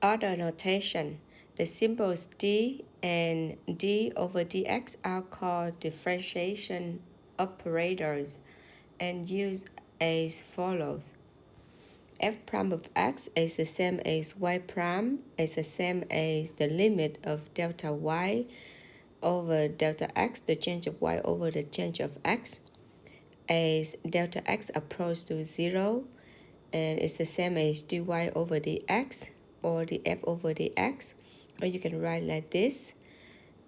other notation, the symbols d and d over dx are called differentiation operators and used as follows. F prime of x is the same as y prime is the same as the limit of delta y over delta x, the change of y over the change of x, as delta x approaches to 0, and it's the same as dy over dx or df over dx, or you can write like this,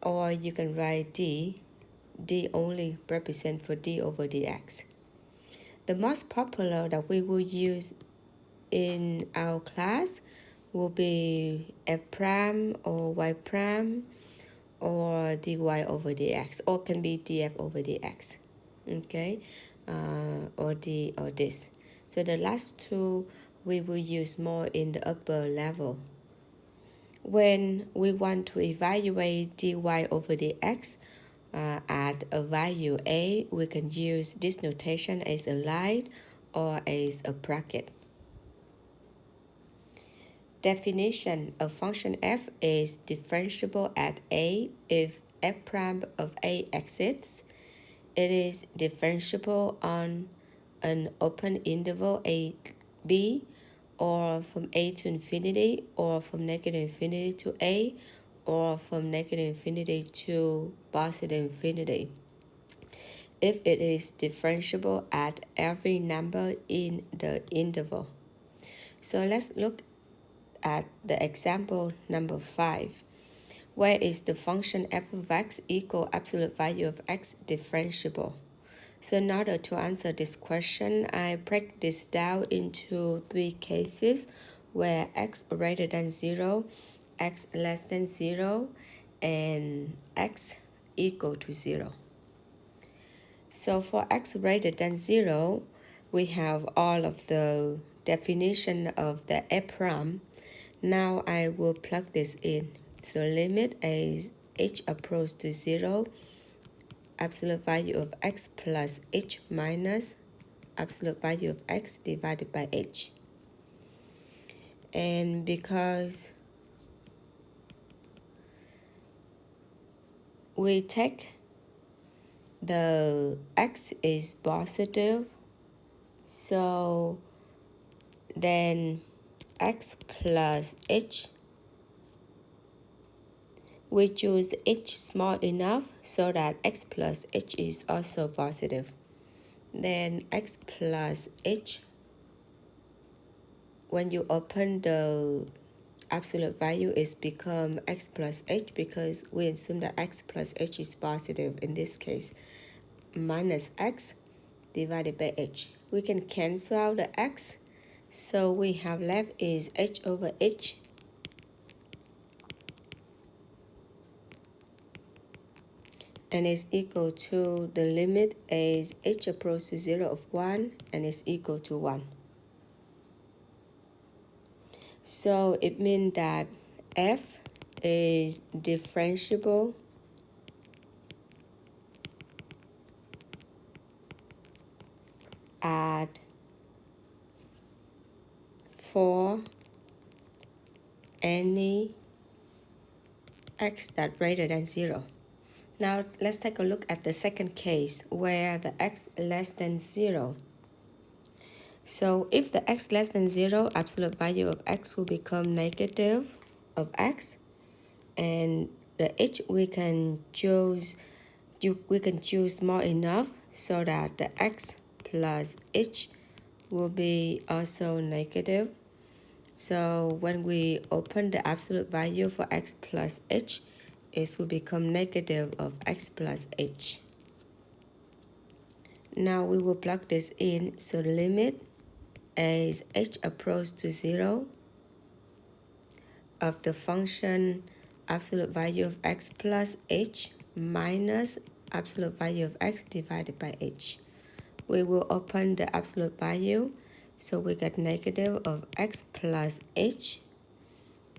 or you can write d only represent for d over dx. The most popular that we will use in our class will be f prime or y prime or dy over dx, or can be df over dx, okay, or d or this. So the last two we will use more in the upper level. When we want to evaluate dy over dx at a value a, we can use this notation as a line or as a bracket. Definition of function f is differentiable at a if f prime of a exists. It is differentiable on an open interval a b, or from a to infinity, or from negative infinity to a, or from negative infinity to positive infinity, if it is differentiable at every number in the interval. So let's look at the example number 5, where is the function f of x equal absolute value of x differentiable. So in order to answer this question, I break this down into 3 cases where x greater than 0, x less than 0, and x equal to 0. So for x greater than 0, we have all of the definition of the f prime. Now I will plug this in. So limit as h approaches to 0, absolute value of x plus h minus absolute value of x divided by h. And because we take the x is positive, so then x plus h, we choose h small enough so that x plus h is also positive. Then x plus h, when you open the absolute value, is become x plus h because we assume that x plus h is positive in this case, minus x divided by h. We can cancel out the x, so we have left is h over h, and is equal to the limit as h approaches to 0 of 1 and is equal to 1. So it means that f is differentiable at for any x that greater than 0. Now let's take a look at the second case where the x less than 0. So if the x less than 0, absolute value of x will become negative of x, and the h we can choose small enough so that the x plus h will be also negative. So when we open the absolute value for x plus h, it will become negative of x plus h. Now we will plug this in, so the limit as h approaches to 0 of the function absolute value of x plus h minus absolute value of x divided by h. We will open the absolute value, so we get negative of x plus h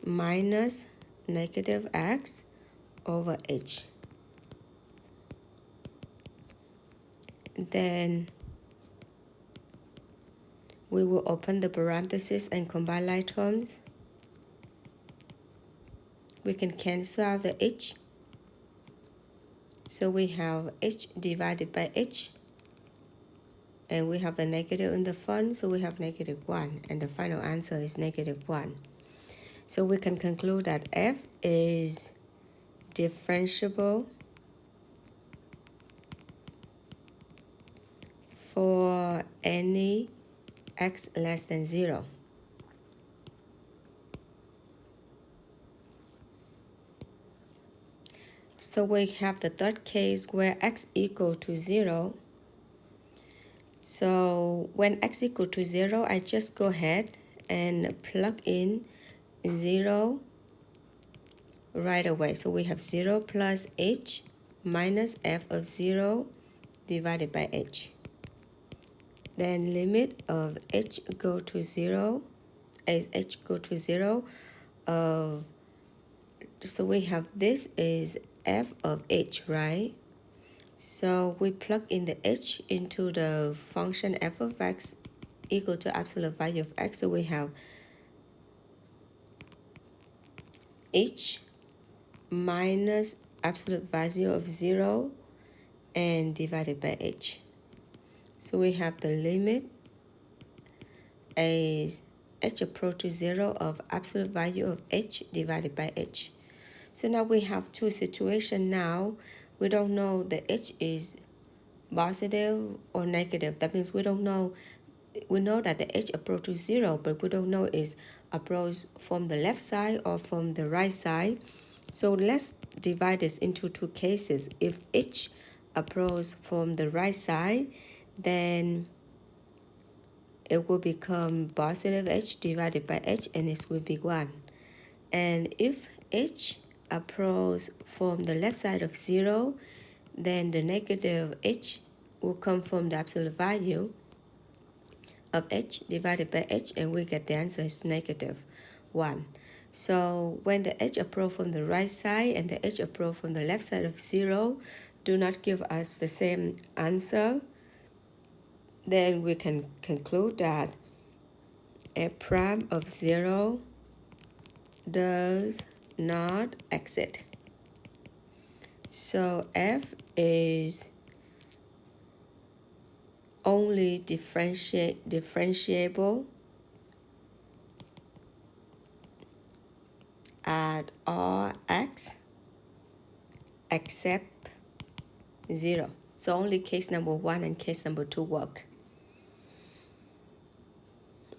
minus negative x over h. Then we will open the parentheses and combine like terms. we can cancel out the h. So we have h divided by h, and we have a negative in the front, so we have -1, and the final answer is -1. So we can conclude that f is differentiable for any x less than 0. So we have the third case where x equal to 0. So when x equal to 0, I just go ahead and plug in 0 right away. So we have 0 plus h minus f of 0 divided by h. Then limit of h go to 0, as h go to 0, so we have this is f of h, right? So we plug in the h into the function f of x equal to absolute value of x. So we have h minus absolute value of 0 and divided by h. So we have the limit as h approach to 0 of absolute value of h divided by h. So now we have two situations now. We don't know the h is positive or negative. That means we don't know. We know that the h approach to 0, but we don't know is approach from the left side or from the right side. So let's divide this into two cases. If h approach from the right side, then it will become positive h divided by h, and it will be 1. And if h approach from the left side of 0, then the negative h will come from the absolute value of h divided by h, and we get the answer is -1. So when the h approach from the right side and the h approach from the left side of 0 do not give us the same answer, then we can conclude that f prime of 0 does not exist. So f is only differentiable at all x except 0. So only case number 1 and case number 2 work.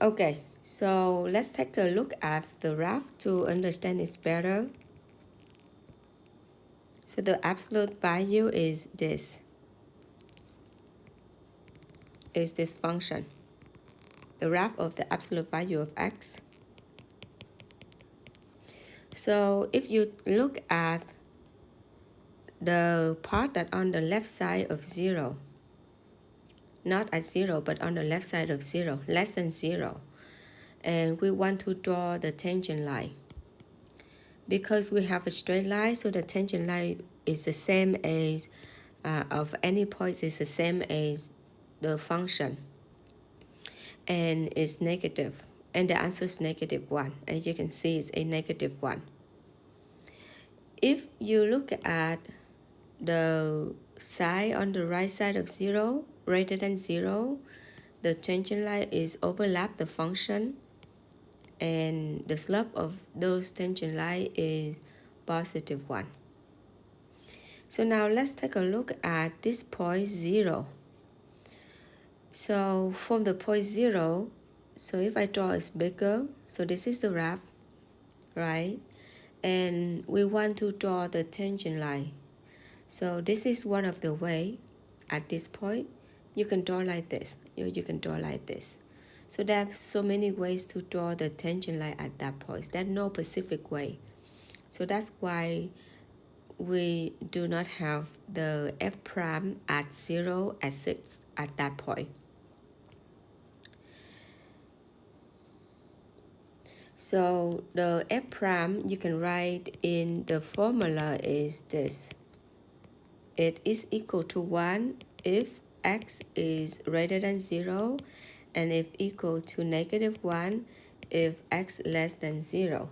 Okay, so let's take a look at the graph to understand it better. So the absolute value is this function, the graph of the absolute value of x. So if you look at the part that on the left side of 0, not at 0, but on the left side of 0, less than 0, and we want to draw the tangent line. Because we have a straight line, so the tangent line is the same as, of any point is the same as the function. And it's negative, and the answer is -1. As you can see, it's a -1. If you look at the side on the right side of 0, greater than 0, the tangent line is overlap the function, and the slope of those tangent line is +1. So now let's take a look at this point 0. So from the point 0, so if I draw is bigger, so this is the graph, right? And we want to draw the tangent line. So this is one of the way. At this point, you can draw like this, or you can draw like this. So there are so many ways to draw the tangent line at that point. There's no specific way. So that's why we do not have the f prime at 0 at 6 at that point. So the f prime you can write in the formula is this. It is equal to 1 if x is greater than 0, and if equal to -1 if x less than 0.